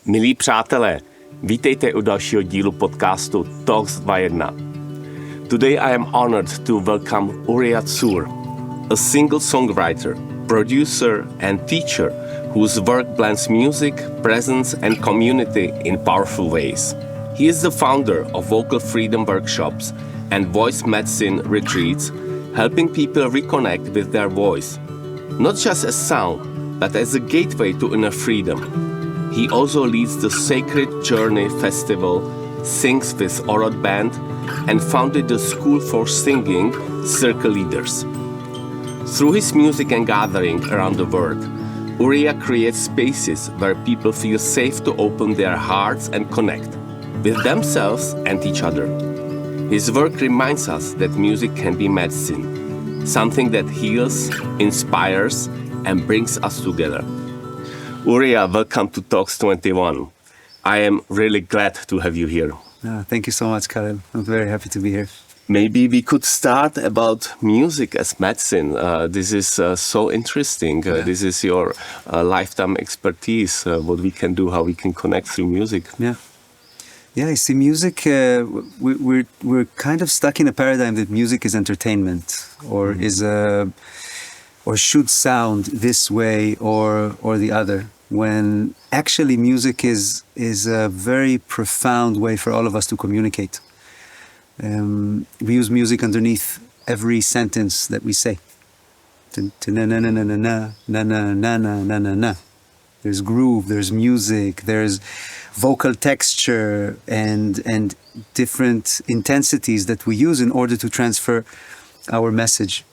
Milí přátelé, vítejte u dalšího dílu podcastu Talks 2.1. Today I am honored to welcome Uria Tsur, a single songwriter, producer and teacher whose work blends music, presence and community in powerful ways. He is the founder of vocal freedom workshops and voice medicine retreats, helping people reconnect with their voice, not just as sound, but as a gateway to inner freedom. He also leads the Sacred Journey Festival, sings with Orod Band, and founded the School for Singing Circle Leaders. Through his music and gathering around the world, Uria creates spaces where people feel safe to open their hearts and connect with themselves and each other. His work reminds us that music can be medicine, something that heals, inspires, and brings us together. Uria, welcome to Talks 21. I am really glad to have you here. Thank you so much, Karel. I'm very happy to be here. Maybe we could start about music as medicine. This is so interesting. This is your lifetime expertise, what we can do, how we can connect through music. Yeah, I see music, we're kind of stuck in a paradigm that music is entertainment or or should sound this way or the other, when actually music is a very profound way for all of us to communicate. We use music underneath every sentence that we say. Na na na na na na na na na na na na. There's groove, there's music, there's vocal texture and different intensities that we use in order to transfer our message.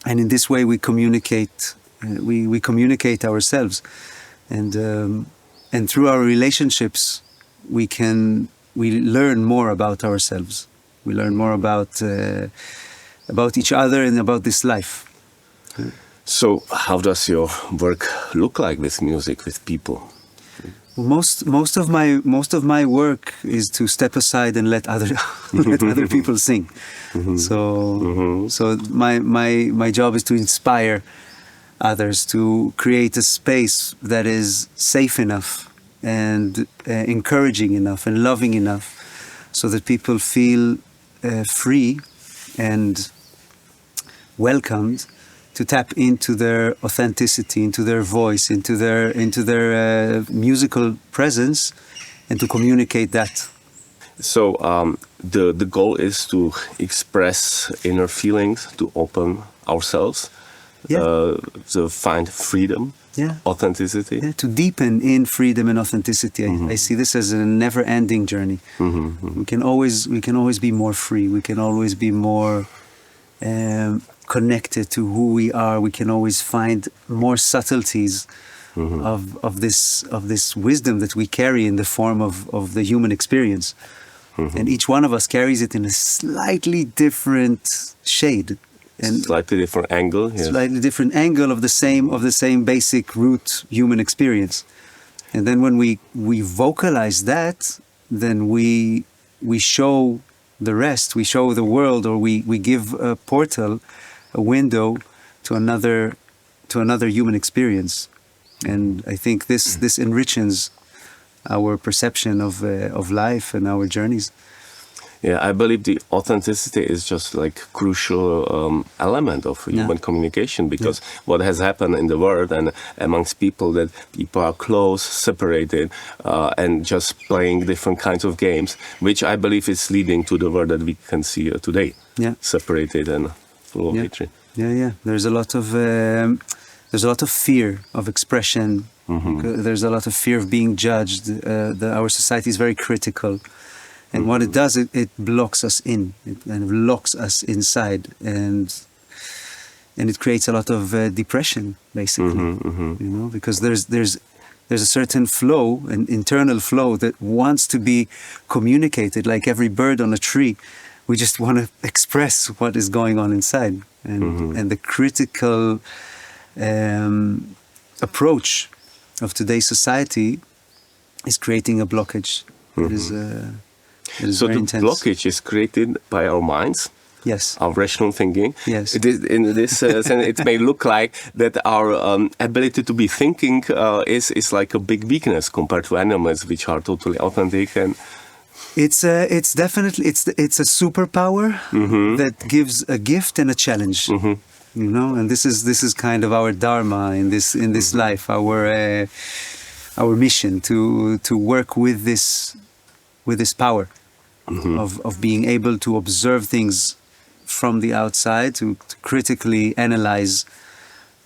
And in this way we communicate. We communicate ourselves, and through our relationships we learn more about ourselves. We learn more about each other and about this life. So how does your work look like with music, with people? Well, most of my work is to step aside and let other people sing. Mm-hmm. So my job is to inspire others, to create a space that is safe enough and encouraging enough and loving enough, so that people feel free and welcomed to tap into their authenticity, into their voice, into their musical presence, and to communicate that. So the goal is to express inner feelings, to open ourselves, to find freedom, authenticity. To deepen in freedom and authenticity. Mm-hmm. I see this as a never-ending journey. Mm-hmm, mm-hmm. We can always be more free. We can always be more connected to who we are. We can always find more subtleties of this wisdom that we carry in the form of the human experience. Mm-hmm. And each one of us carries it in a slightly different shade. And slightly different angle. Yes. Slightly different angle of the same basic root human experience. And then when we vocalize that, then we show the rest, we show the world, or we give a portal, a window to another human experience. And I think this enriches our perception of life and our journeys. Yeah, I believe the authenticity is just like crucial element of human communication, because what has happened in the world and amongst people, that people are close, separated, and just playing different kinds of games, which I believe is leading to the world that we can see today, separated and full of hatred. Yeah. There's a lot of fear of expression. Mm-hmm. There's a lot of fear of being judged. Our society is very critical. And what it does, it blocks us in, it kind of locks us inside, and it creates a lot of depression, basically. You know, because there's a certain flow, an internal flow that wants to be communicated, like every bird on a tree. We just want to express what is going on inside, and the critical approach of today's society is creating a blockage. It is so the intense. blockage is created by our minds, Yes. our rational thinking. Yes. In this sense, it may look like that our ability to be thinking is like a big weakness compared to animals, which are totally authentic. And It's definitely it's a superpower that gives a gift and a challenge. You know, and this is kind of our dharma in this life, our mission to work with this power of being able to observe things from the outside, to critically analyze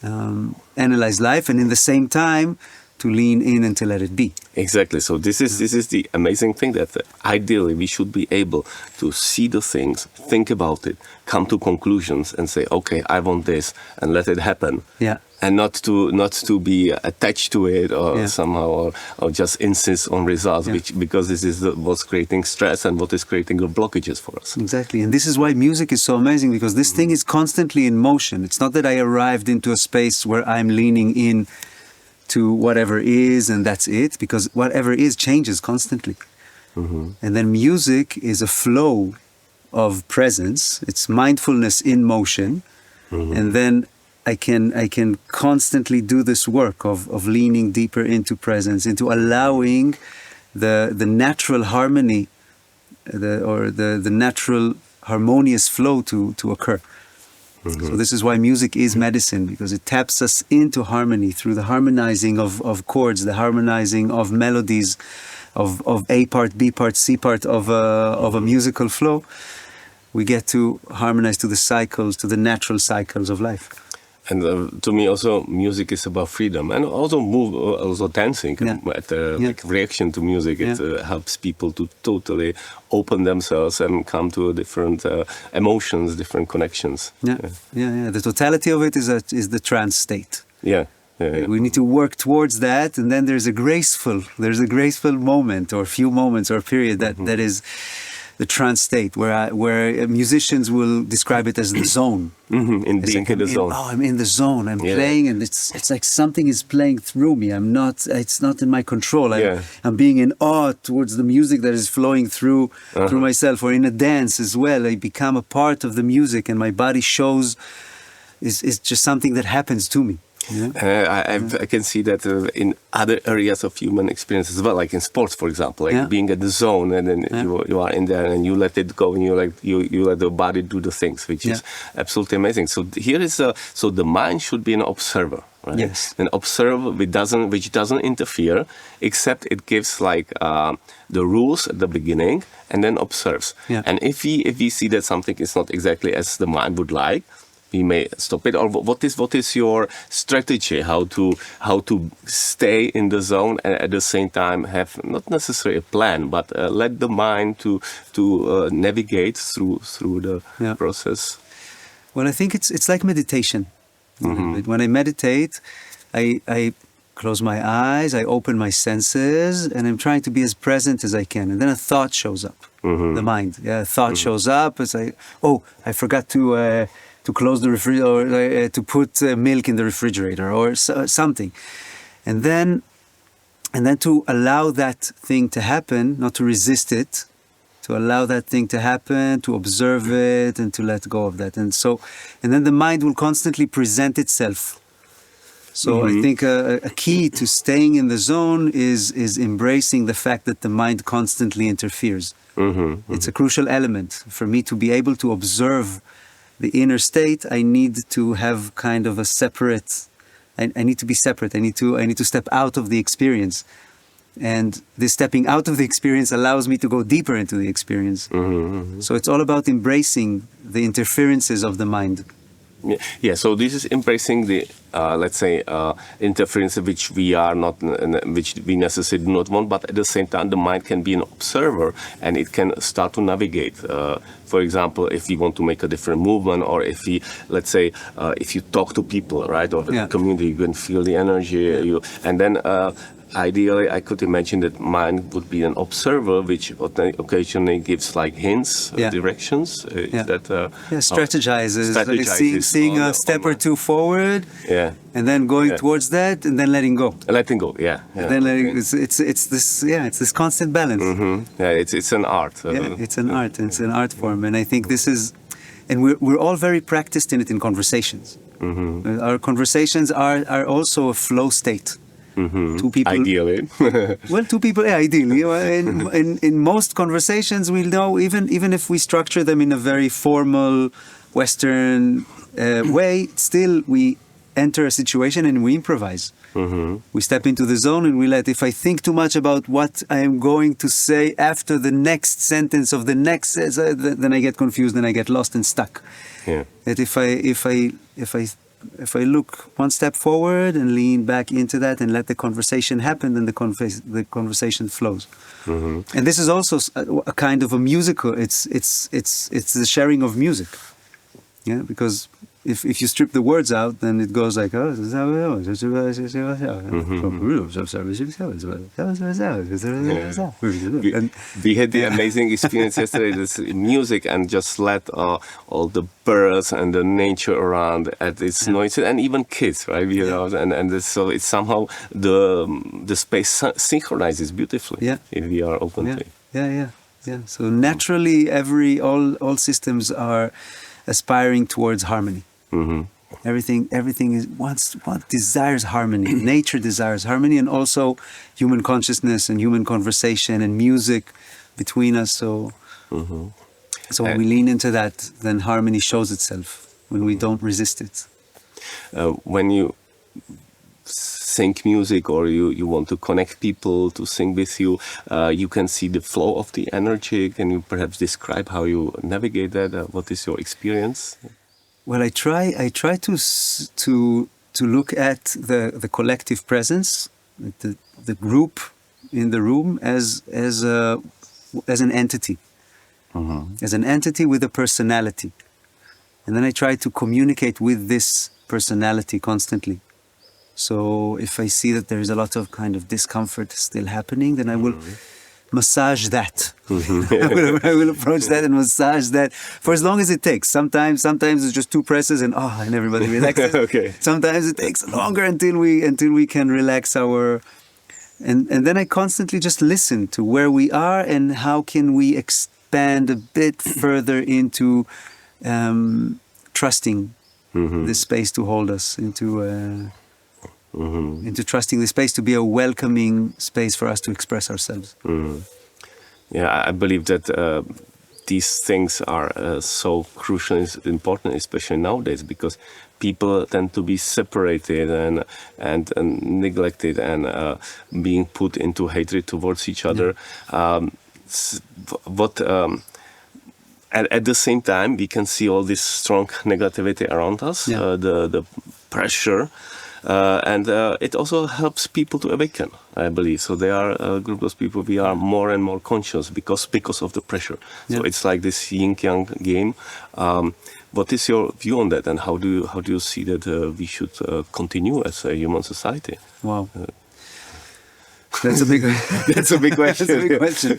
life, and in the same time to lean in and to let it be. exactly. So this is the amazing thing, that ideally we should be able to see the things, think about it, come to conclusions, and say, okay, I want this, and let it happen. Yeah. And not to be attached to it, or somehow, or just insist on results, because this is what's creating stress and what is creating the blockages for us. Exactly, and this is why music is so amazing, because this thing is constantly in motion. It's not that I arrived into a space where I'm leaning in to whatever is and that's it, because whatever is changes constantly. And then music is a flow of presence. It's mindfulness in motion, and then I can constantly do this work of leaning deeper into presence, into allowing the natural harmony, the natural harmonious flow to occur. So this is why music is medicine, because it taps us into harmony through the harmonizing of chords, the harmonizing of melodies, of A part, B part, C part of a musical flow. We get to harmonize to the cycles, to the natural cycles of life. And to me, also, music is about freedom, and also dancing. Like reaction to music, it helps people to totally open themselves and come to different emotions, different connections. The totality of it is the trance state. We need to work towards that, and then there's a graceful moment, or few moments, or period that is the trance state, where musicians will describe it as the zone. In being in the zone. I'm in the zone. I'm playing, and it's like something is playing through me. It's not in my control. I'm being in awe towards the music that is flowing through myself. Or in a dance as well, I become a part of the music, and my body shows. Is just something that happens to me. I can see that in other areas of human experience as well, like in sports, for example, like being at the zone, and then you are in there and you let it go, and you let the body do the things, which is absolutely amazing. So here is so the mind should be an observer, right? Yes. An observer which doesn't interfere, except it gives like the rules at the beginning, and then observes. And if we see that something is not exactly as the mind would like, we may stop it. Or what is your strategy? How to stay in the zone and at the same time have not necessarily a plan, but let the mind to navigate through the process? Well, I think it's like meditation. When I meditate, I close my eyes, I open my senses, and I'm trying to be as present as I can. And then a thought shows up, the mind. A thought shows up. It's like, I forgot to close the refrigerator, or to put milk in the refrigerator, or something. And then to allow that thing to happen, not to resist it, to allow that thing to happen, to observe it, and to let go of that. And then the mind will constantly present itself. So I think a key to staying in the zone is embracing the fact that the mind constantly interferes. It's a crucial element. For me to be able to observe the inner state, I need to have kind of a separate. I need to be separate. I need to step out of the experience, and this stepping out of the experience allows me to go deeper into the experience. So it's all about embracing the interferences of the mind. So this is embracing the, let's say, interference which we are not, which we necessarily do not want, but at the same time, the mind can be an observer and it can start to navigate. For example, if we want to make a different movement, or if we, let's say, if you talk to people, right, or the community, you can feel the energy, and then. Ideally, I could imagine that mind would be an observer, which occasionally gives like hints, directions. Strategizes. Seeing a step or two forward, and then going towards that, and then letting go. Letting go, And then it's this constant balance. It's an art. It's an art. It's an art form, and I think this is and we're all very practiced in it in conversations. Our conversations are also a flow state. Two people, Ideally. well, two people, yeah, ideally. In most conversations, we know, even if we structure them in a very formal Western way, still we enter a situation and we improvise. We step into the zone and we if I think too much about what I am going to say after the next sentence of the next, then I get confused and I get lost and stuck. Yeah. That if I look one step forward and lean back into that and let the conversation happen, then the conversation flows. And this is also a kind of a musical. It's the sharing of music. Yeah, because if you strip the words out, then it goes like, oh, we had the amazing experience yesterday with music and just let all the birds and the nature around at its noise, and even kids, right? So it's somehow the space synchronizes beautifully if we are open to it. Yeah. So naturally, all systems are aspiring towards harmony. Everything is what desires harmony. Nature desires harmony, and also human consciousness and human conversation and music between us. So when we lean into that, then harmony shows itself when we don't resist it. When you sing music or you want to connect people to sing with you, you can see the flow of the energy. Can you perhaps describe how you navigate that? What is your experience? Well, I try to look at the collective presence, the group in the room as an entity, as an entity with a personality, and then I try to communicate with this personality constantly. So if I see that there is a lot of kind of discomfort still happening, then I will massage that. I will approach that and massage that for as long as it takes. Sometimes it's just two presses and everybody relaxes. Okay. Sometimes it takes longer until we can relax our. And then I constantly just listen to where we are and how can we expand a bit further into trusting the space to hold us, into trusting the space to be a welcoming space for us to express ourselves. Yeah, I believe that these things are so crucial and important, especially nowadays, because people tend to be separated and neglected and being put into hatred towards each other. At the same time, we can see all this strong negativity around us, the pressure. And it also helps people to awaken, I believe. So there are a group of people, we are more and more conscious because of the pressure. So it's like this yin-yang game. What is your view on that, and how do you see that we should continue as a human society? Wow. That's a big That's a big question. That's a big question.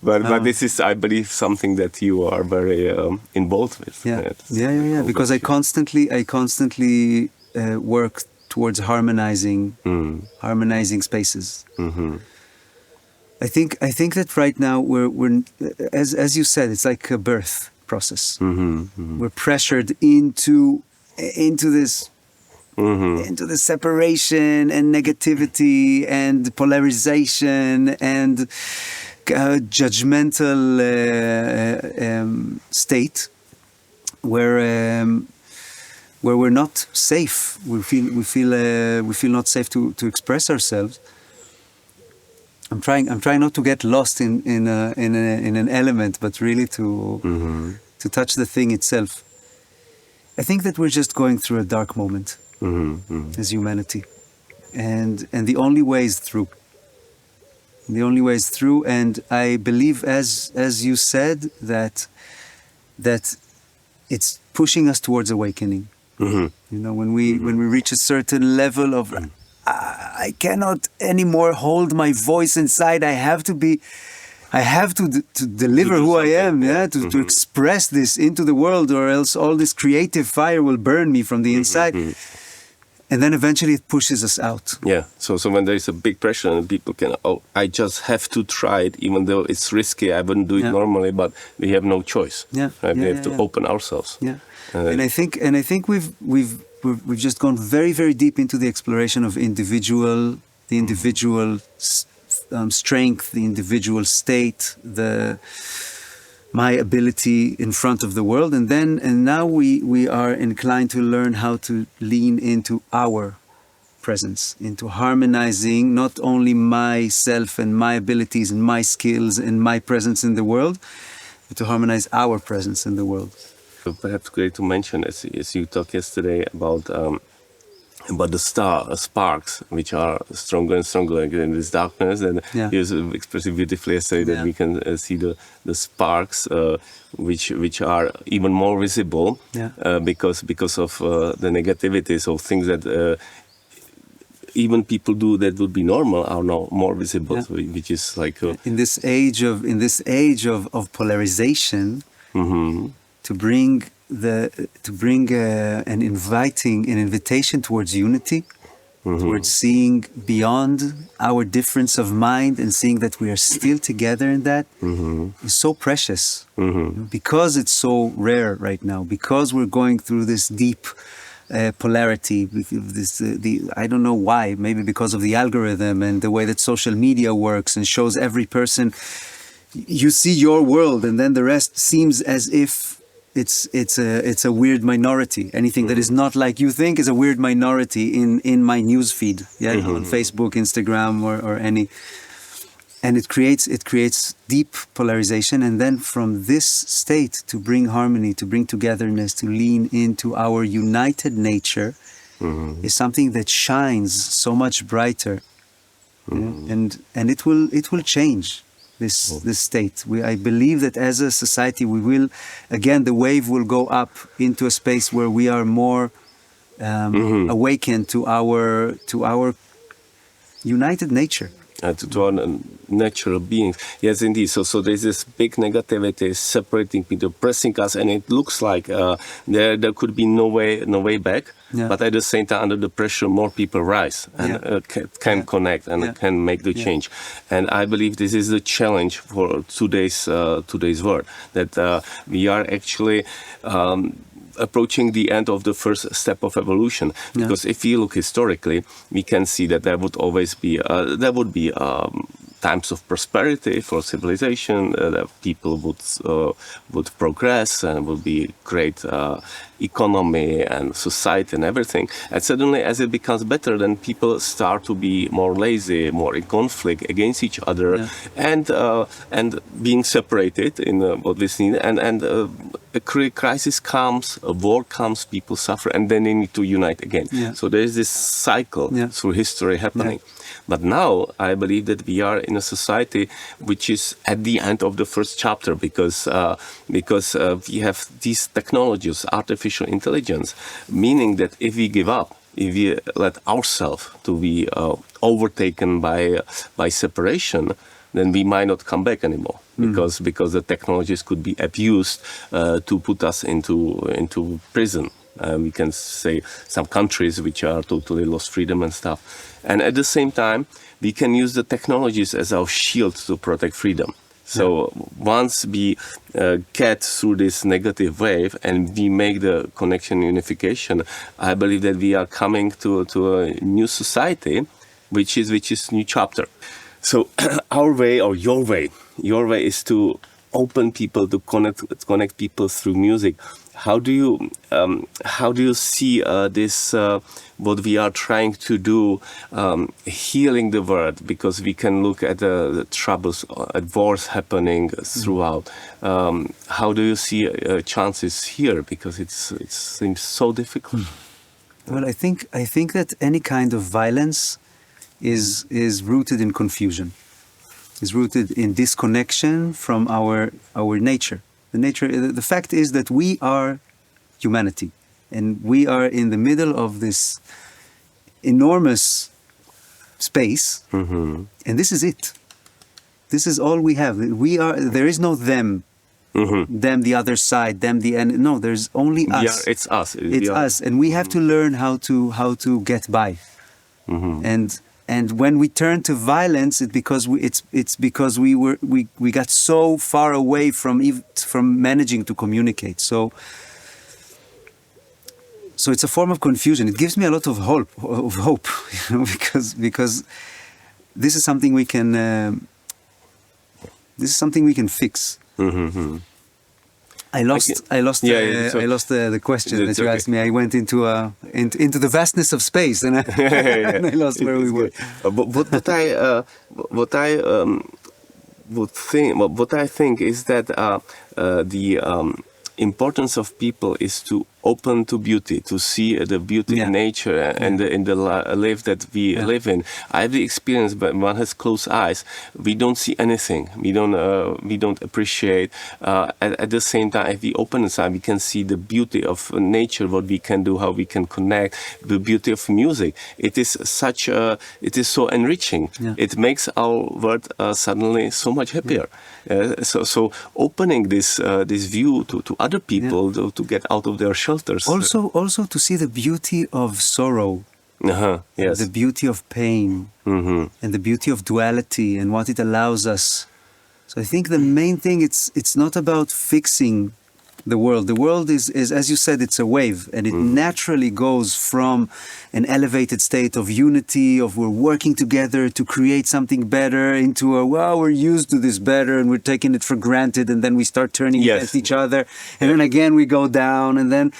But this is, I believe, something that you are very involved with. Yeah. Because I constantly work towards harmonizing spaces. I think that right now we're as you said, it's like a birth process. We're pressured into this separation and negativity and polarization and judgmental state where we're not safe. We feel not safe to express ourselves. I'm trying not to get lost in an element, but really to touch the thing itself. I think that we're just going through a dark moment as humanity, and the only way is through. The only way is through, and I believe, as you said, that it's pushing us towards awakening. You know, when we reach a certain level of, I cannot anymore hold my voice inside. I have to deliver who I am, to express this into the world, or else all this creative fire will burn me from the inside. And then eventually it pushes us out. Yeah. So when there is a big pressure and people can, I just have to try it, even though it's risky. I wouldn't do it normally, but we have no choice. Yeah. Right? Yeah, we have to open ourselves. Yeah. And I think we've just gone very, very deep into the exploration of the individual strength, the individual state, my ability in front of the world, and now we are inclined to learn how to lean into our presence, into harmonizing not only myself and my abilities and my skills and my presence in the world, but to harmonize our presence in the world. So perhaps great to mention, as you talked yesterday about the sparks, which are stronger and stronger in this darkness. And you expressed it beautifully yesterday that we can see the sparks, which are even more visible because of the negativities of things that even people do that would be normal are now more visible, so, which is like in this age of polarization, to bring an invitation towards unity, towards seeing beyond our difference of mind and seeing that we are still together in that is so precious, because it's so rare right now, because we're going through this deep polarity. I don't know why, maybe because of the algorithm and the way that social media works and shows every person, you see your world and then the rest seems as if it's a weird minority. Anything that is not like you think is a weird minority in my news feed, on Facebook, Instagram, or any. And it creates deep polarization. And then from this state to bring harmony, to bring togetherness, to lean into our united nature, is something that shines so much brighter, and it will change this state. I believe that as a society we will, again, the wave will go up into a space where we are more awakened to our united nature. To our natural beings. Yes, indeed. So there's this big negativity separating people, pressing us, and it looks like there could be no way back. But at the same time, under the pressure, more people rise and can connect and can make the change. And I believe this is the challenge for today's world, that we are actually approaching the end of the first step of evolution. Because if you look historically, we can see that there would always be times of prosperity for civilization, that people would progress and would be great economy and society and everything. And suddenly, as it becomes better, then people start to be more lazy, more in conflict against each other, and being separated in what we see. And a crisis comes, a war comes, people suffer, and then they need to unite again. So there is this cycle through history happening. But now I believe that we are in a society which is at the end of the first chapter, because we have these technologies, artificial intelligence, meaning that if we give up, if we let ourselves to be overtaken by separation, then we might not come back anymore, because the technologies could be abused to put us into prison. We can say some countries which are totally lost freedom and stuff. And at the same time, we can use the technologies as our shield to protect freedom. So once we get through this negative wave and we make the connection unification, I believe that we are coming to a new society, which is new chapter. So our way, or your way is to open people, to connect people through music. How do you see this? What we are trying to do, healing the world, because we can look at the troubles, at wars happening throughout. How do you see chances here? Because it seems so difficult. Well, I think that any kind of violence is rooted in confusion. Is rooted in disconnection from our nature. The fact is that we are humanity, and we are in the middle of this enormous space, and this is it. This is all we have. There is no them them the other side, them the end. No, there's only us. Yeah, it's us. It's us, and we have to learn how to get by. And when we turn to violence, it's because we got so far away from managing to communicate. So it's a form of confusion. It gives me a lot of hope, you know, because this is something we can fix. I lost the question that you asked me. I went into the vastness of space, and and I lost where we were. But what I think is that the importance of people is to open to beauty, to see the beauty in nature and in the life that we live in. I have the experience, but one has closed eyes. We don't see anything. We don't appreciate. At the same time, if we open inside, we can see the beauty of nature, what we can do, how we can connect, the beauty of music. It is so enriching. Yeah. It makes our world suddenly so much happier. So opening this view to other people to get out of their shelters. Also to see the beauty of sorrow, yes. the beauty of pain, and the beauty of duality and what it allows us. So I think the main thing, it's not about fixing the world. The world is, as you said, it's a wave, and it naturally goes from an elevated state of unity, of we're working together to create something better, into we're used to this better and we're taking it for granted, and then we start turning against each other, and then again we go down, and then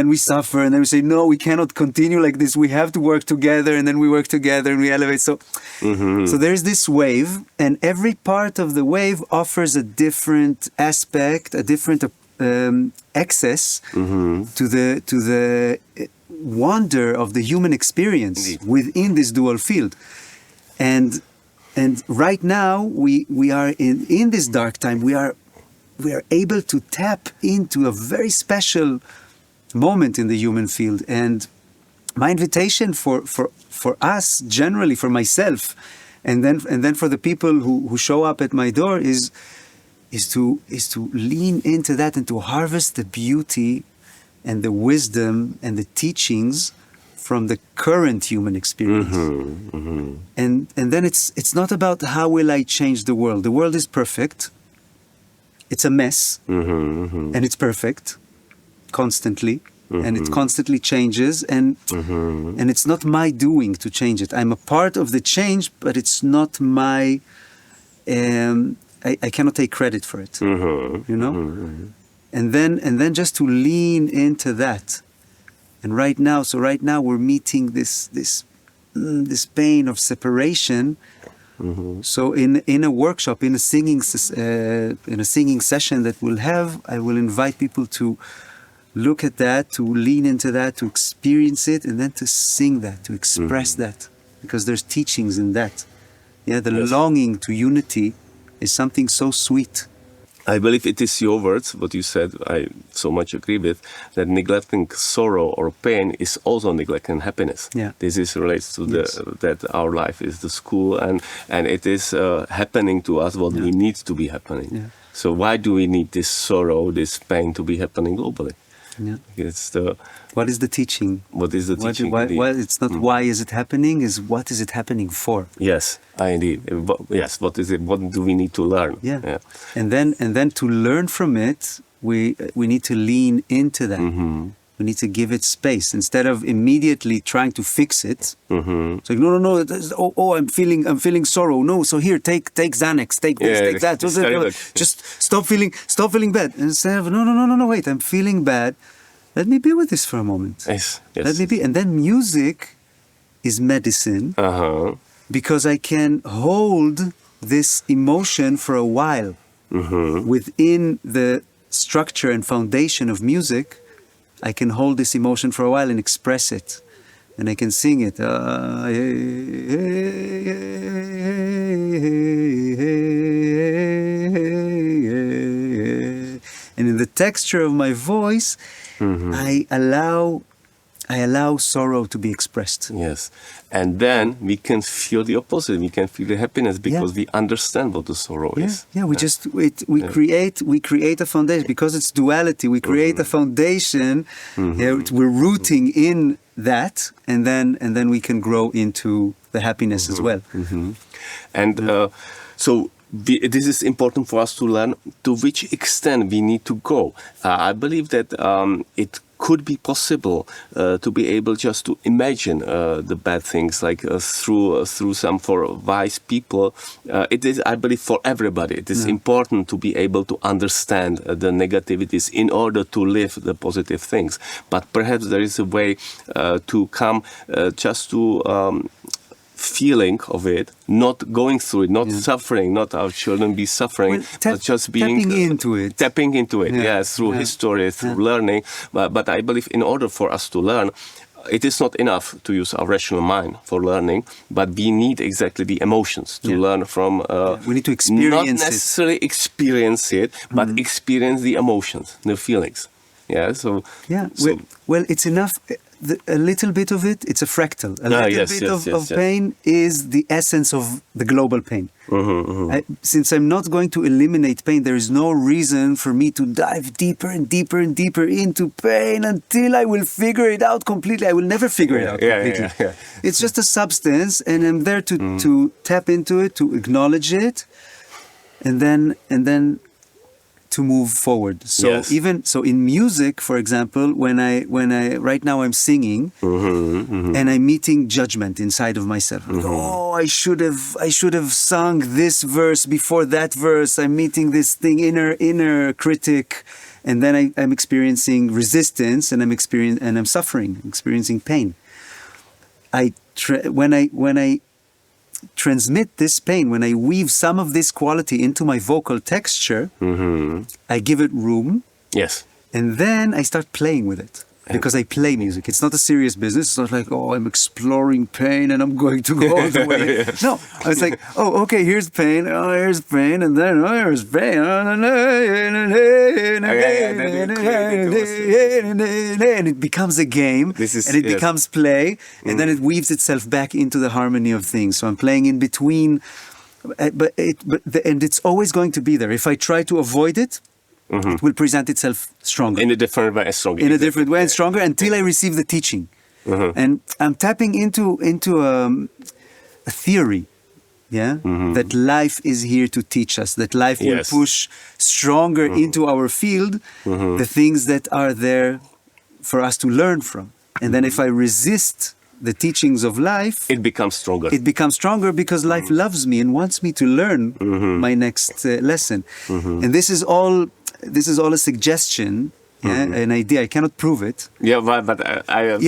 we suffer, and then we say, no, we cannot continue like this, we have to work together, and then we work together and we elevate. So there's this wave, and every part of the wave offers a different aspect, a different access to the wonder of the human experience within this dual field. And right now we are in this dark time, we are able to tap into a very special moment in the human field. And my invitation for us, generally for myself, and then for the people who show up at my door is to lean into that and to harvest the beauty and the wisdom and the teachings from the current human experience. And then it's not about how will I change the world. The world is perfect. It's a mess, and it's perfect constantly, and it constantly changes, and it's not my doing to change it. I'm a part of the change, but it's not my. I cannot take credit for it, you know, and then just to lean into that. And right now we're meeting this pain of separation. So in a workshop, in a singing session that we'll have, I will invite people to look at that, to lean into that, to experience it, and then to sing that, to express that, because there's teachings in that. Yeah, the longing to unity is something so sweet. I believe it is your words, what you said, I so much agree with, that neglecting sorrow or pain is also neglecting happiness. Yeah. This relates to that our life is the school, and it is happening to us what we need to be happening. Yeah. So why do we need this sorrow, this pain to be happening globally? Yeah. What is the teaching? What is the teaching? Why it's not why is it happening, is what is it happening for? Yes, indeed. Yes, what is it? What do we need to learn? Yeah. And then to learn from it, we need to lean into that. We need to give it space instead of immediately trying to fix it. It's like no. I'm feeling sorrow. No, so here take Xanax, take this, take that. Just stop feeling bad. And instead of no. Wait, I'm feeling bad. Let me be with this for a moment. Yes. Let me be. And then music is medicine because I can hold this emotion for a while within the structure and foundation of music. I can hold this emotion for a while and express it, and I can sing it. And in the texture of my voice, I allow I allow sorrow to be expressed. Yes. And then we can feel the opposite. We can feel the happiness because we understand what the sorrow is. Yeah, we create a foundation because it's duality. We create a foundation. We're rooting in that, and then we can grow into the happiness as well. And so this is important for us to learn to which extent we need to go. I believe that it could be possible to be able just to imagine the bad things, like through some, for wise people. It is, I believe, for everybody. It is important to be able to understand the negativities in order to live the positive things. But perhaps there is a way to come just to feeling of it, not going through it, not suffering, not our children be suffering, but just being tapping into it, through history, through learning. But I believe in order for us to learn, it is not enough to use our rational mind for learning, but we need exactly the emotions to learn from. We need to experience not necessarily experience it, but experience the emotions, the feelings. Yeah. So. Yeah. Well, it's enough. A little bit of it, it's a fractal. A little bit of pain is the essence of the global pain. Since I'm not going to eliminate pain, there is no reason for me to dive deeper and deeper and deeper into pain until I will figure it out completely. I will never figure it out completely. It's just a substance, and I'm there to tap into it, to acknowledge it, and then to move forward. So even so in music, for example, when I right now I'm singing and I'm meeting judgment inside of myself. Like, oh, I should have sung this verse before that verse. I'm meeting this thing, inner critic, and then I'm experiencing resistance, and I'm suffering, experiencing pain. When I transmit this pain, when I weave some of this quality into my vocal texture, I give it room. Yes. And then I start playing with it. Because I play music. It's not a serious business. It's not like, oh, I'm exploring pain and I'm going to go all the way. No, I was like, oh, okay, here's pain. Oh, here's pain. And then, oh, here's pain. And it becomes a game. And it becomes play. And then it weaves itself back into the harmony of things. So I'm playing in between. And it's always going to be there. If I try to avoid it, it will present itself stronger. In a different way, and stronger until I receive the teaching. And I'm tapping into a theory, that life is here to teach us, that life will push stronger into our field the things that are there for us to learn from. And then if I resist the teachings of life, it becomes stronger. It becomes stronger because life loves me and wants me to learn my next lesson. And this is all a suggestion, an idea. I cannot prove it. Yeah, but I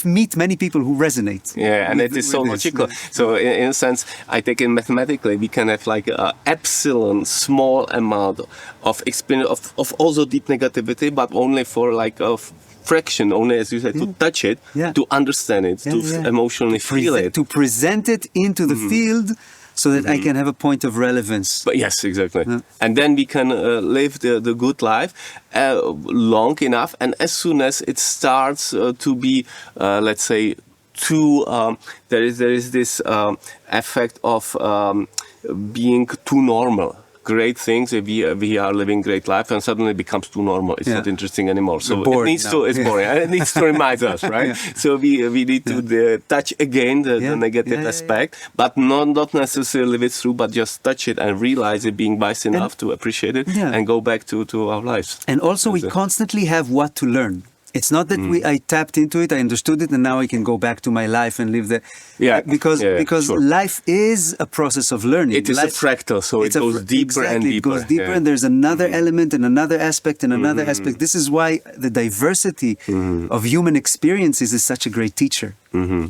meet many people who resonate. Yeah, and it is so logical. So in a sense, I take it mathematically, we can have like an epsilon small amount of experience of also deep negativity, but only for like a fraction, only as you said, to touch it, to understand it, to emotionally feel it, to present it into the field. So that I can have a point of relevance. But yes, exactly. And then we can live the good life long enough. And as soon as it starts to be, let's say, too, there is this effect of being too normal. Great things, we are living great life, and suddenly it becomes too normal. It's not interesting anymore. So it's boring. It needs to remind us, right? So we need to touch again the negative aspect, but not necessarily live it through, but just touch it and realize it, being wise enough to appreciate it and go back to our lives. And also we constantly have what to learn. It's not that I tapped into it, I understood it, and now I can go back to my life and live the... Because life is a process of learning. It is a fractal, so it goes deeper and deeper. It goes deeper, and there's another element and another aspect and another aspect. This is why the diversity of human experiences is such a great teacher.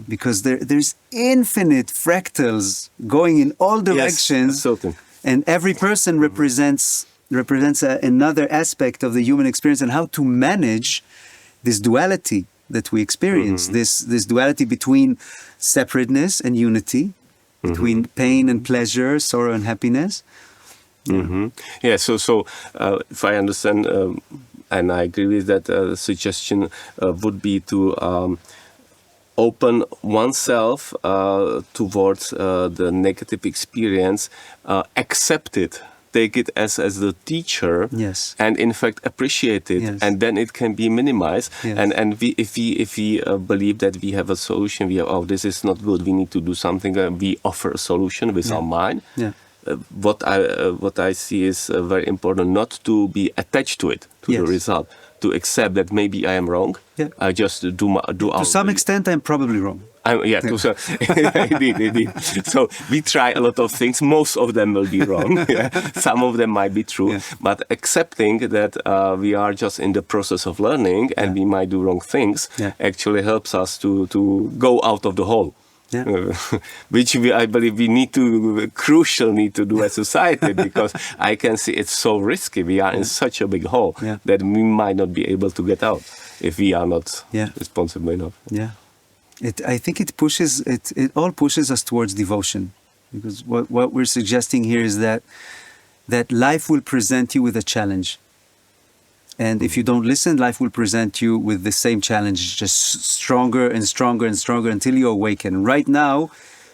Because there's infinite fractals going in all directions. Yes, and every person represents another aspect of the human experience, and how to manage this duality that we experience, this duality between separateness and unity, between pain and pleasure, sorrow and happiness. Yeah. So if I understand And I agree with that. Suggestion would be to open oneself towards the negative experience, accept it, take it as the teacher, Yes. and in fact appreciate it, Yes. and then it can be minimized. Yes. And if we believe that we have a solution, we have, oh, this is not good, we need to do something. We offer a solution with our mind. Yeah. What I see is very important, not to be attached to it, to Yes. the result, to accept that maybe I am wrong. Yeah. I just do To some extent, I'm probably wrong. Indeed. So we try a lot of things. Most of them will be wrong. Yeah. Some of them might be true. Yeah. But accepting that we are just in the process of learning and we might do wrong things actually helps us to go out of the hole. Yeah. Which I believe we need to do as society, because I can see it's so risky. We are in such a big hole that we might not be able to get out if we are not responsible enough. Yeah. I think it all pushes us towards devotion, because what we're suggesting here is that life will present you with a challenge. And if you don't listen, life will present you with the same challenge, just stronger and stronger and stronger until you awaken. Right now,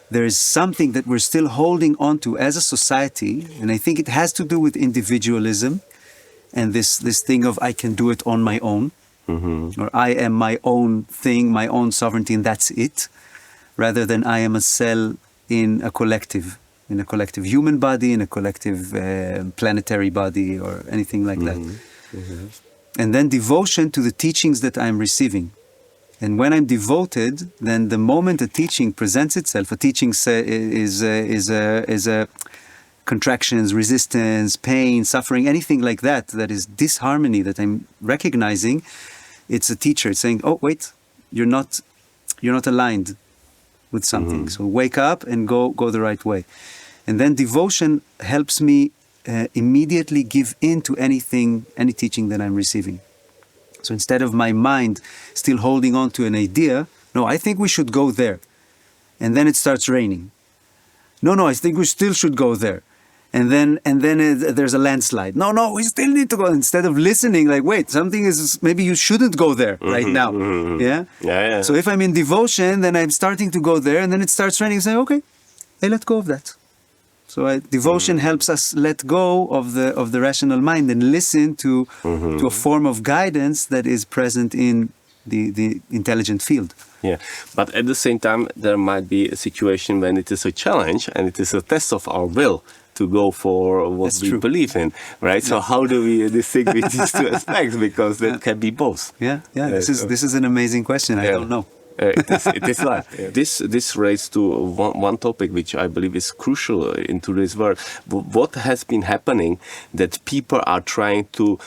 there is something that we're still holding on to as a society, and I think it has to do with individualism and this thing of I can do it on my own, or I am my own thing, my own sovereignty, and that's it, rather than I am a cell in a collective human body, in a collective planetary body, or anything like that. And then devotion to the teachings that I'm receiving. And when I'm devoted, then the moment a teaching presents itself, a teaching is a contractions, resistance, pain, suffering, anything like that is disharmony that I'm recognizing, it's a teacher saying, oh, wait, you're not aligned with something. So wake up and go the right way. And then devotion helps me immediately give in to any teaching that I'm receiving. So instead of my mind still holding on to an idea, no, I think we should go there. And then it starts raining. No, I think we still should go there. And then there's a landslide. No, we still need to go. Instead of listening, like, wait, something is, maybe you shouldn't go there right now. Yeah? So if I'm in devotion, then I'm starting to go there, and then it starts raining, and say, okay, hey, let go of that. So devotion helps us let go of the rational mind and listen to a form of guidance that is present in the intelligent field. Yeah, but at the same time, there might be a situation when it is a challenge and it is a test of our will to go for what we believe in, right? So how do we distinguish these two aspects? Because that can be both. Yeah. This is an amazing question. I don't know. It is life. This relates to one topic which I believe is crucial in today's world. What has been happening that people are trying to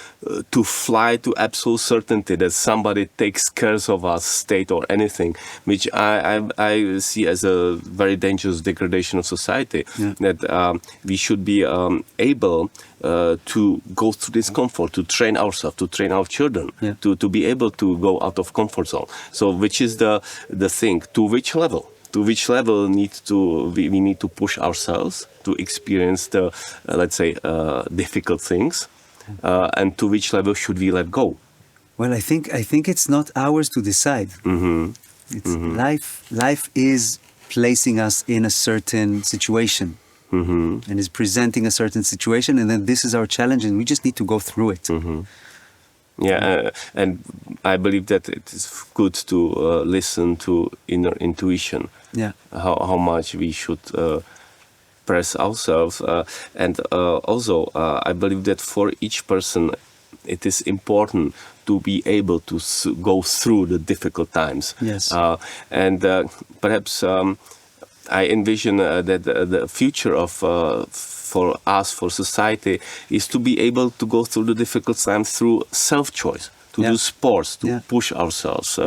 fly to absolute certainty that somebody takes care of our state or anything, which I see as a very dangerous degradation of society. That we should be able to go through discomfort, to train ourselves, to train our children, to be able to go out of comfort zone. So which is the thing, to which level? To which level we need to push ourselves to experience the, let's say, difficult things, and to which level should we let go? Well, I think it's not ours to decide. It's life is placing us in a certain situation. And is presenting a certain situation, and then this is our challenge, and we just need to go through it. And I believe that it is good to listen to inner intuition. How much we should press ourselves, and also I believe that for each person it is important to be able to go through the difficult times. And perhaps. I envision that the future of for us, for society, is to be able to go through the difficult times through self-choice, to do sports, to push ourselves,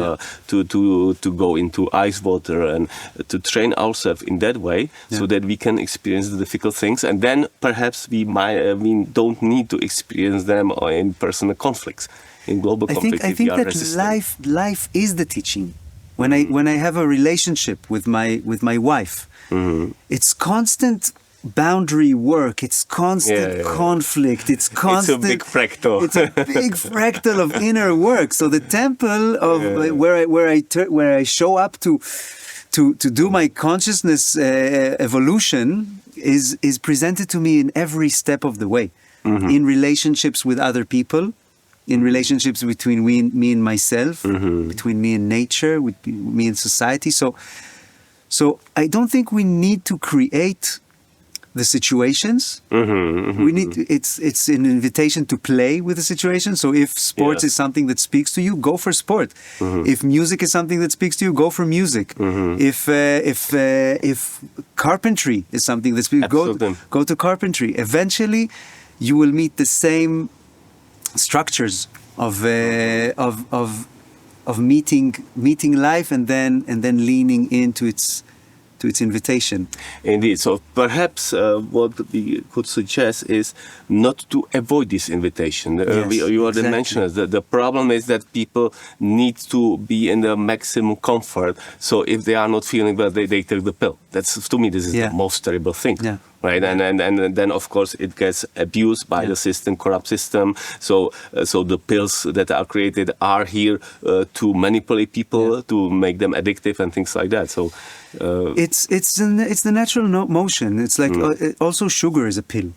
to go into ice water and to train ourselves in that way, so that we can experience the difficult things, and then perhaps we don't need to experience them in personal conflicts, in global conflicts. I think that life is the teaching. When I have a relationship with my wife, it's constant boundary work, it's constant Yeah. conflict, it's constant. It's a big fractal. It's a big fractal of inner work. So the temple of where I show up to do my consciousness evolution is presented to me in every step of the way, in relationships with other people, in relationships between me and myself, between me and nature, with me and society. So I don't think we need to create the situations. We need to, it's an invitation to play with the situation. So if sports is something that speaks to you, go for sport. If music is something that speaks to you, go for music. If carpentry is something that speaks, go to carpentry. Eventually, you will meet the same structures of meeting life and then leaning into its invitation. Indeed. So perhaps what we could suggest is not to avoid this invitation. You already mentioned that the problem is that people need to be in the maximum comfort. So if they are not feeling well, they take the pill. That's, to me, this is the most terrible thing. Right, and then of course it gets abused by the system, corrupt system. So the pills that are created are here to manipulate people, to make them addictive and things like that. So it's the natural motion. It's like also sugar is a pill.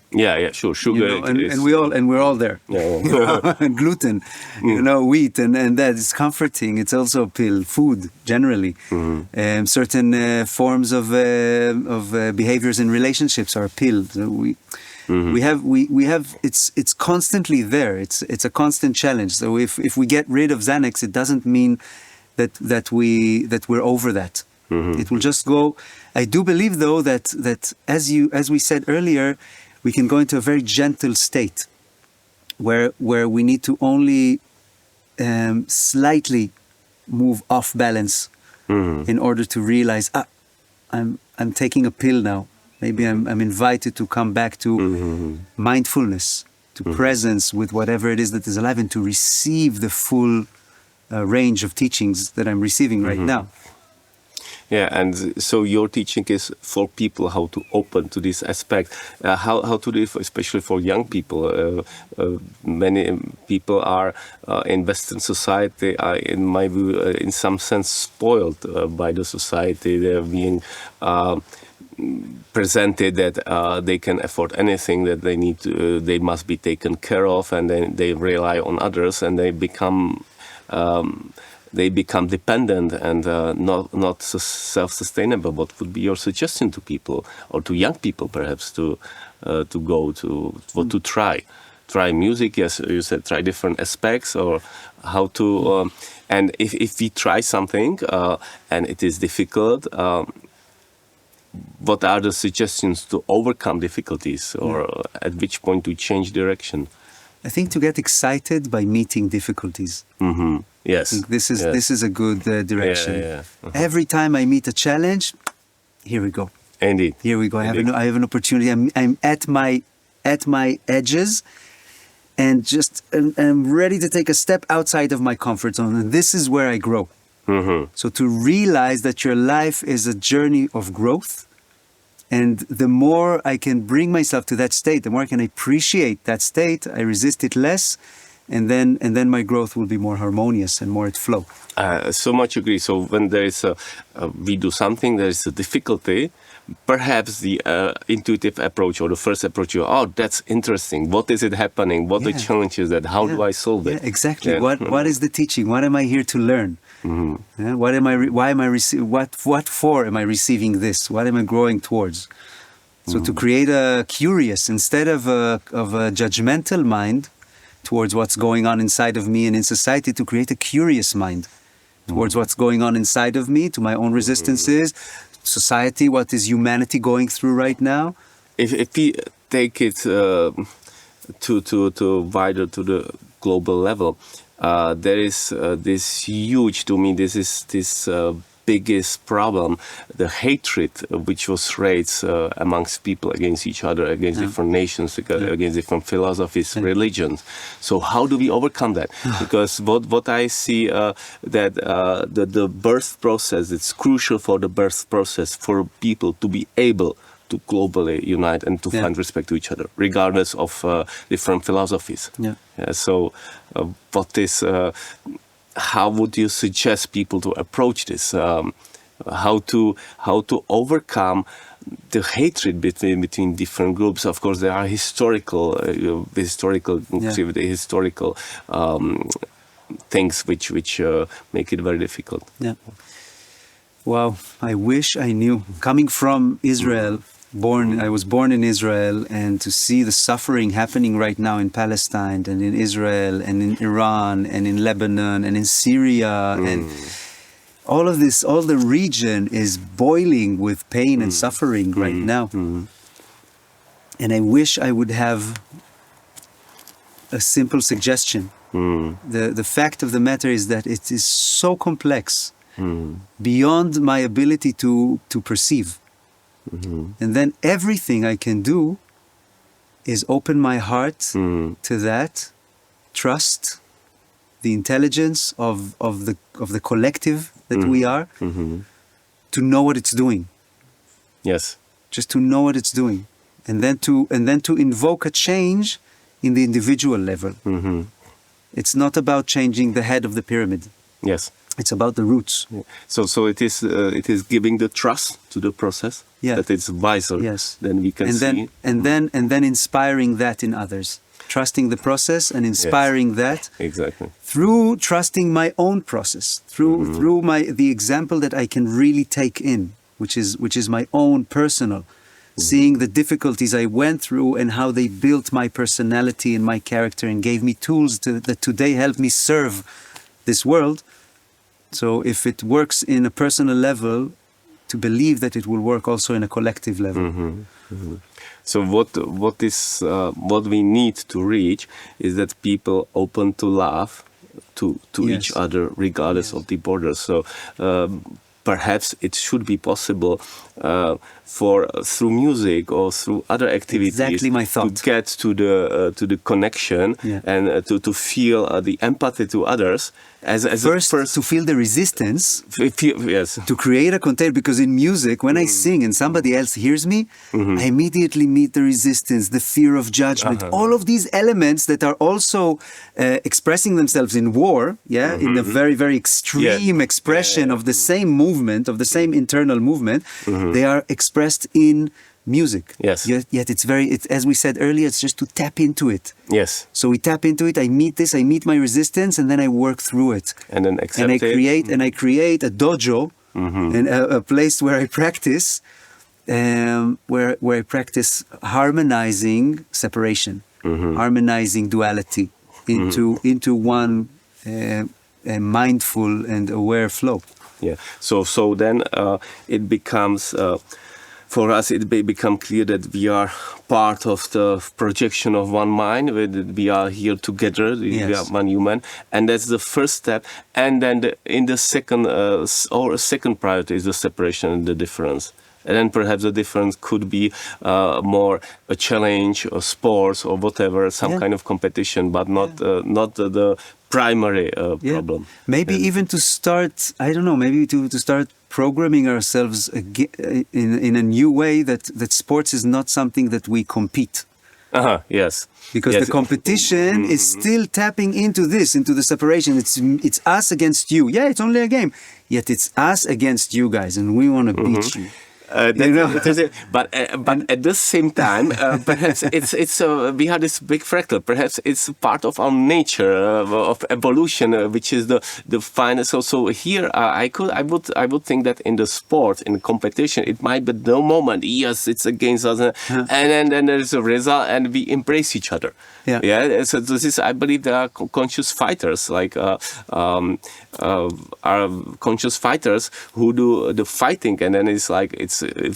Sure, sugar. We're all there. And gluten, wheat, and that is comforting. It's also a pill. Food generally, certain forms of behaviors in relationships are a pill. So we have it's constantly there. It's a constant challenge. So if we get rid of Xanax, it doesn't mean that we're over that. It will just go. I do believe though that as we said earlier, we can go into a very gentle state where we need to only slightly move off balance in order to realize I'm taking a pill now. Maybe I'm invited to come back to mindfulness, to presence with whatever it is that is alive, and to receive the full range of teachings that I'm receiving right now. Yeah, and so your teaching is for people how to open to this aspect, how to live, especially for young people. Many people are in Western society, are, in my view, in some sense spoiled by the society. They're being presented that they can afford anything, that they need to, they must be taken care of, and then they rely on others, and they become dependent and not self-sustainable. What would be your suggestion to people, or to young people perhaps, to try music? Yes, you said try different aspects, or how to and if we try something and it is difficult, what are the suggestions to overcome difficulties, or at which point to change direction? I think to get excited by meeting difficulties. Yes, this is a good direction. Every time I meet a challenge, here we go. Indeed, here we go. I have an opportunity. I'm at my edges, and I'm ready to take a step outside of my comfort zone. And this is where I grow. So to realize that your life is a journey of growth, and the more I can bring myself to that state, the more I can appreciate that state, I resist it less, and then my growth will be more harmonious and more at flow. So much agree. So when there is we do something, there is a difficulty, perhaps the intuitive approach or the first approach, that's interesting. What is it happening? What the challenge is that? How do I solve it? Exactly. What is the teaching? What am I here to learn? What for am I receiving this? What am I growing towards? So to create a curious, instead of a judgmental mind towards what's going on inside of me and in society, to create a curious mind towards what's going on inside of me, to my own resistances, society, what is humanity going through right now? If we take it to wider, to the global level, there is this huge, to me, this is this biggest problem, the hatred which was raised amongst people against each other, against different nations, against different philosophies, religions. So how do we overcome that? Because what I see, that the birth process, it's crucial for the birth process for people to be able to globally unite and to find respect to each other, regardless of different philosophies. So, how would you suggest people to approach this? How to overcome the hatred between different groups? Of course, there are historical things which make it very difficult. Yeah. Wow, I wish I knew. Coming from Israel, I was born in Israel, and to see the suffering happening right now in Palestine and in Israel and in Iran and in Lebanon and in Syria and all of this, all the region is boiling with pain and suffering right now. And I wish I would have a simple suggestion. The fact of the matter is that it is so complex, beyond my ability to perceive. And then everything I can do is open my heart to that, trust the intelligence of the collective that we are, to know what it's doing. Yes. Just to know what it's doing, and then to invoke a change in the individual level. It's not about changing the head of the pyramid. Yes. It's about the roots. So it is giving the trust to the process that it's wiser than we can see. And then inspiring that in others. Trusting the process and inspiring that through trusting my own process, through the example that I can really take in, which is my own personal, seeing the difficulties I went through and how they built my personality and my character and gave me tools that today help me serve this world. So if it works in a personal level, to believe that it will work also in a collective level. So what we need to reach is that people open to love to each other regardless of the borders. So perhaps it should be possible through music or through other activities to get to the connection and to feel the empathy to others. As first to feel the resistance, yes, to create a container, because in music, when I sing and somebody else hears me, I immediately meet the resistance, the fear of judgment, all of these elements that are also expressing themselves in war, in a very, very extreme expression of the same movement, of the same internal movement, they are expressed in music. Yes. Yet it's as we said earlier, it's just to tap into it. Yes. So we tap into it, I meet my resistance, and then I work through it. And then accept it. And I create a dojo, and a place where I practice, where I practice harmonizing separation, harmonizing duality into one mindful and aware flow. Yeah. So then it becomes. For us, it may become clear that we are part of the projection of one mind. We are here together. We are one human, and that's the first step. And then the second priority is the separation and the difference. And then perhaps the difference could be more a challenge or sports or whatever, some kind of competition, but not the primary problem. Maybe even to start, I don't know, maybe to start programming ourselves in a new way that sports is not something that we compete. Yes. Because the competition is still tapping into the separation. It's us against you. Yeah, it's only a game. Yet it's us against you guys, and we want to beat you. But at the same time, perhaps it's we have this big fractal. Perhaps it's part of our nature of evolution, which is the finest. So here, I would think that in the sport, in competition, it might be the moment. Yes, it's against us, and then there's a result, and we embrace each other. Yeah. So this is, I believe, there are conscious fighters, like are conscious fighters who do the fighting, and then it's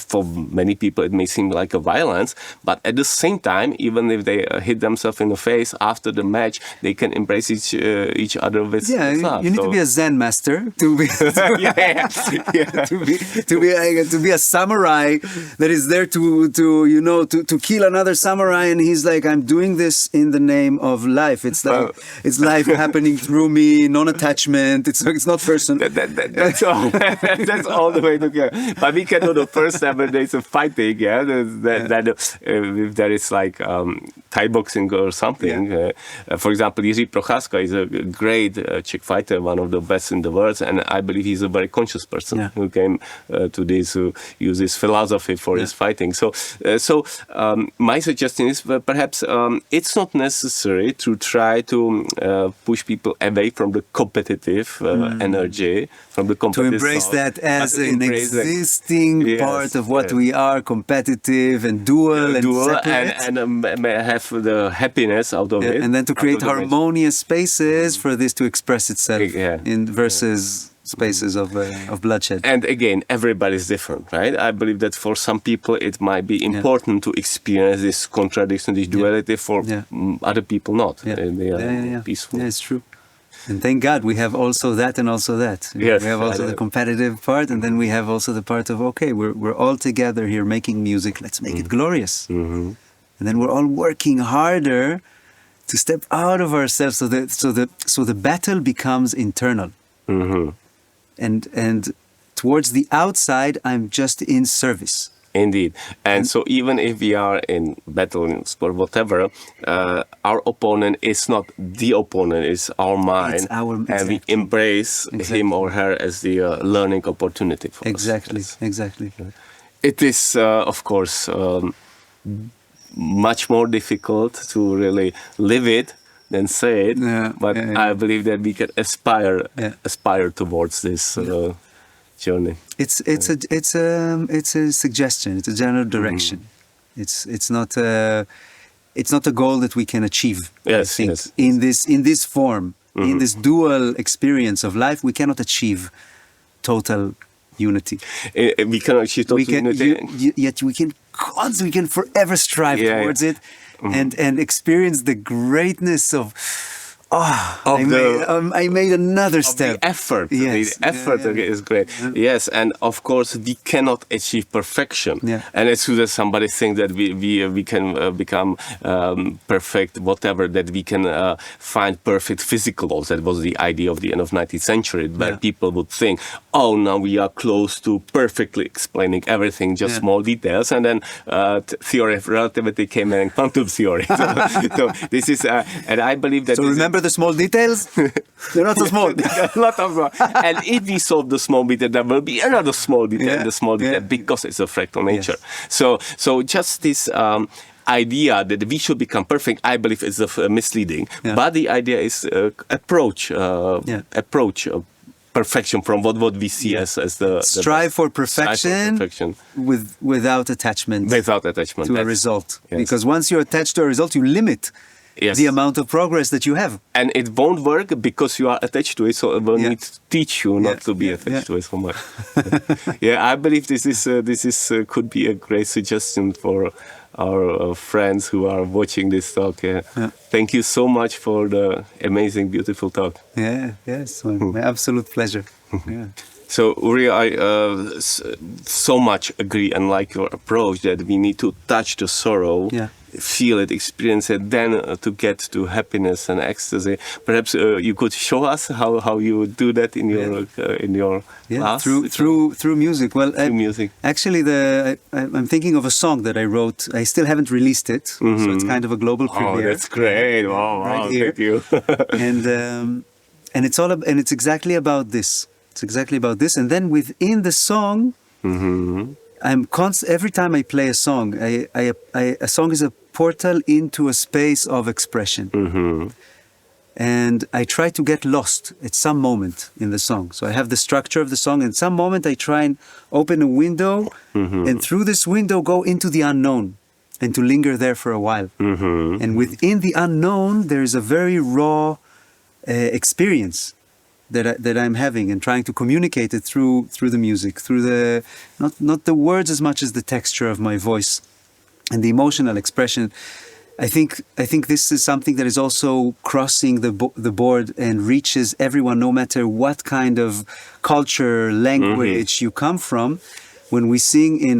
for many people it may seem like a violence, but at the same time, even if they hit themselves in the face after the match, they can embrace each other with love. You need to be a Zen master to be to be a samurai that is there to kill another samurai, and he's like, I'm doing this in the name of life. It's like it's life happening through me, non-attachment. It's not personal. That's all. That's all the way to go. But we can do the first ever days of fighting, if there is like Thai boxing or something. For example, Jiří Procházka is a great Czech fighter, one of the best in the world, and I believe he's a very conscious person who came to this, who uses philosophy for his fighting. So my suggestion is perhaps it's not necessary to try to push people away from the competitive energy, from the competitive to embrace thought, that as an existing part of what we are, competitive and dual and separate. And have the happiness out of it. And then to create harmonious spaces for this to express itself in versus spaces of bloodshed. And again, everybody's different, right? I believe that for some people it might be important to experience this contradiction, this duality. For other people, not. They are peaceful. Yeah, it's true. And thank God we have also that and also that. Yes, we have also the competitive part, and then we have also the part of, okay, we're all together here making music. Let's make it glorious. Mm-hmm. And then we're all working harder to step out of ourselves, so the battle becomes internal. Mm-hmm. And towards the outside, I'm just in service. Indeed. And so even if we are in battle, in sport, whatever, our opponent is not the opponent, it's our mind. And we embrace him or her as the learning opportunity for us. Exactly. It is, of course, much more difficult to really live it than say it. But I believe that we can aspire towards this journey. It's a suggestion. It's a general direction. It's not a goal that we can achieve. Yes, I think in this form, in this dual experience of life, we cannot achieve total unity. We cannot achieve total unity. Yet we can forever strive towards it, and experience the greatness of. I made another step. The effort. Yes. The effort is great. Yes, and of course we cannot achieve perfection. And as soon as somebody thinks that we can become perfect, whatever, that we can find perfect physical laws. That was the idea of the end of 19th century, where people would think, oh, now we are close to perfectly explaining everything, just small details, and then theory of relativity came in, and quantum theory. So this is, and I believe that. So remember the small details? They're not so small. And if we solve the small detail, there will be another small detail, the small detail, because it's a fractal nature. So just this idea that we should become perfect, I believe, is misleading. But the idea is approach perfection from what we see as the strive for perfection, without attachment. To a result. Because once you're attached to a result, you limit the amount of progress that you have. And it won't work because you are attached to it, so it will need to teach you not to be attached to it so much. I believe this is could be a great suggestion for our friends who are watching this talk. Thank you so much for the amazing, beautiful talk. My absolute pleasure. So, Uria, I so much agree and like your approach that we need to touch the sorrow, feel it, experience it, then to get to happiness and ecstasy. Perhaps you could show us how you do that in your class? Through music. Well, through music. Actually, I'm thinking of a song that I wrote. I still haven't released it, so it's kind of a global premiere. Oh, that's great! Wow, right here. Thank you. and it's exactly about this. It's exactly about this. And then within the song, every time I play a song, a song is a portal into a space of expression. And I try to get lost at some moment in the song. So I have the structure of the song, and some moment I try and open a window, and through this window go into the unknown, and to linger there for a while. And within the unknown, there is a very raw experience that I'm having, and trying to communicate it through the music, through the not the words as much as the texture of my voice and the emotional expression. I think this is something that is also crossing the board and reaches everyone, no matter what kind of culture, language you come from. When we sing in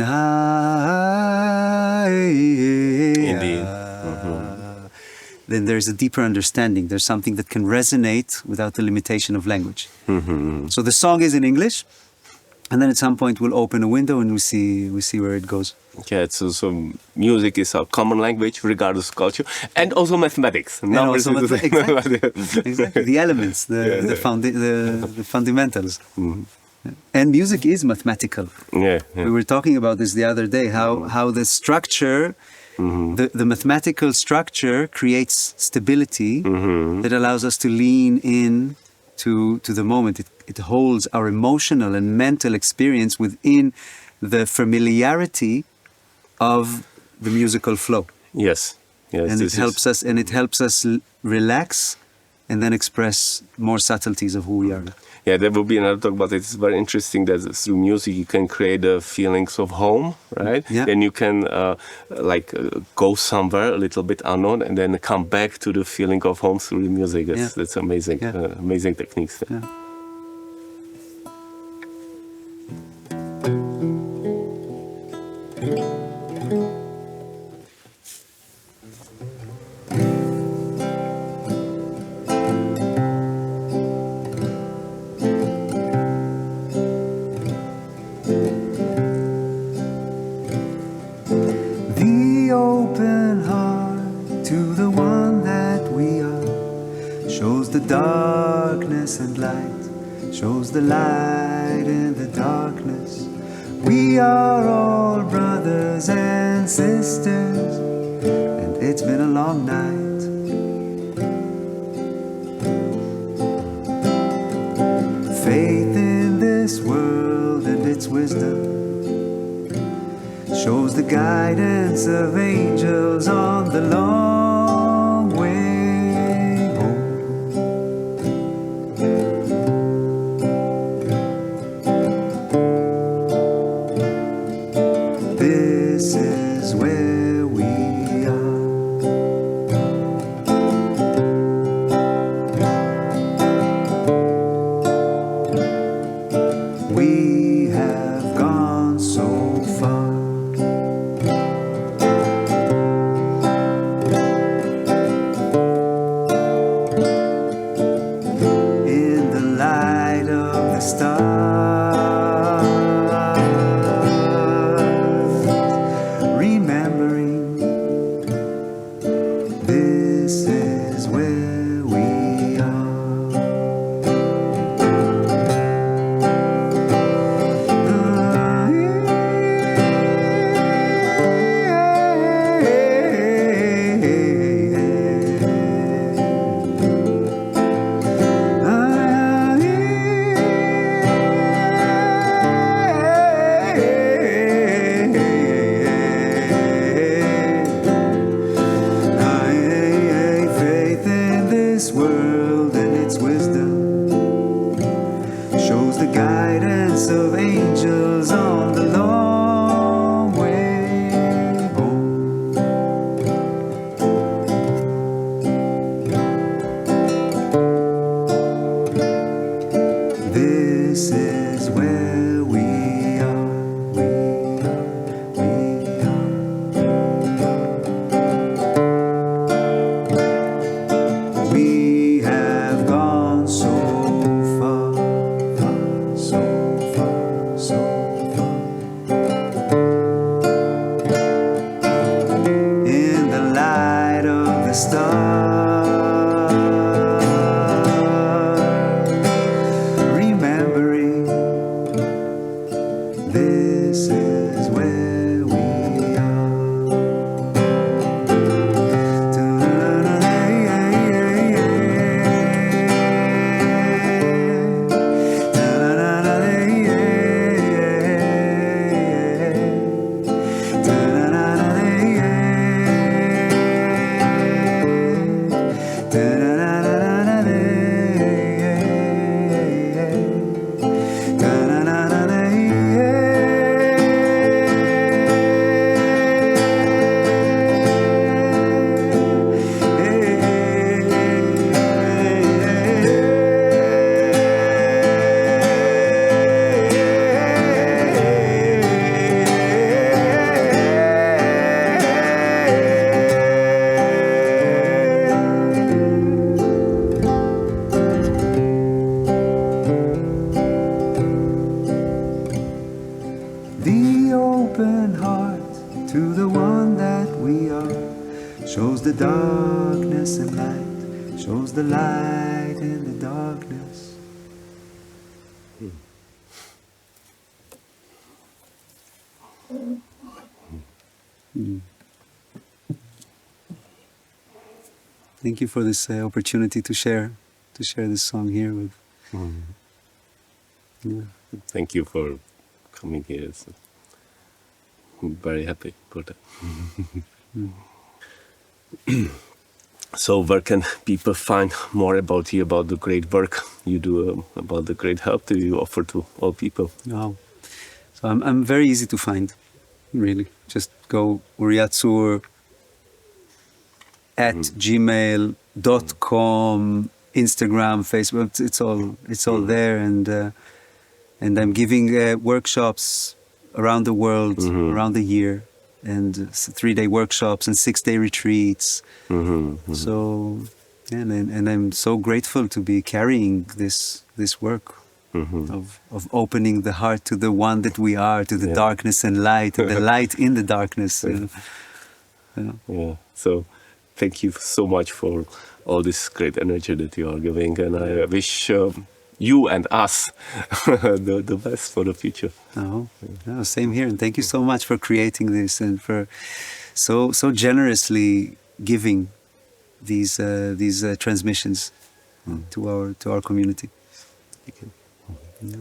then there's a deeper understanding. There's something that can resonate without the limitation of language. So the song is in English, And then at some point we'll open a window and we see where it goes. Yeah, so music is a common language regardless of culture, and also mathematics. And also exactly the elements, the fundamentals. Mhm. And music is mathematical. Yeah, We were talking about this the other day. How the structure, the mathematical structure, creates stability that allows us to lean in to the moment. It holds our emotional and mental experience within the familiarity of the musical flow. Yes. And it helps us relax and then express more subtleties of who we are. Yeah, there will be another talk about it. It's very interesting that through music you can create the feelings of home, right? Yeah. Then you can go somewhere a little bit unknown and then come back to the feeling of home through the music. That's amazing. Yeah. Amazing techniques. Yeah. The open heart to the one that we are shows the darkness and light, shows the light in the darkness. We are all brothers and sisters, and it's been a long night. Faith in this world and its wisdom shows the guidance of angels on the long way home. This is where we are. We have gone so far. In the light of the stars, remembering this is where we are. Faith in this world and its wisdom shows the guidance of angels on the long way home. This is where we are. We have gone so far, so far, so far. In the light of the stars, remembering this is where we are. the light in the darkness. Mm. Thank you for this opportunity to share this song here with. Yeah. Thank you for coming here. So I'm very happy for that. So where can people find more about you, about the great work you do, about the great help that you offer to all people? Wow. So I'm very easy to find, really. Just go Uria Tsur at gmail.com, Instagram, Facebook. It's all there, and I'm giving workshops around the world, around the year, and 3-day workshops and 6-day retreats. So, and I'm so grateful to be carrying this work of opening the heart to the one that we are, to the darkness and light, and the light in the darkness. Yeah. So thank you so much for all this great energy that you are giving, and I wish you and us the best for the future. Oh, no, same here, and thank you so much for creating this and for so generously giving these transmissions to our community. Thank you. Yeah.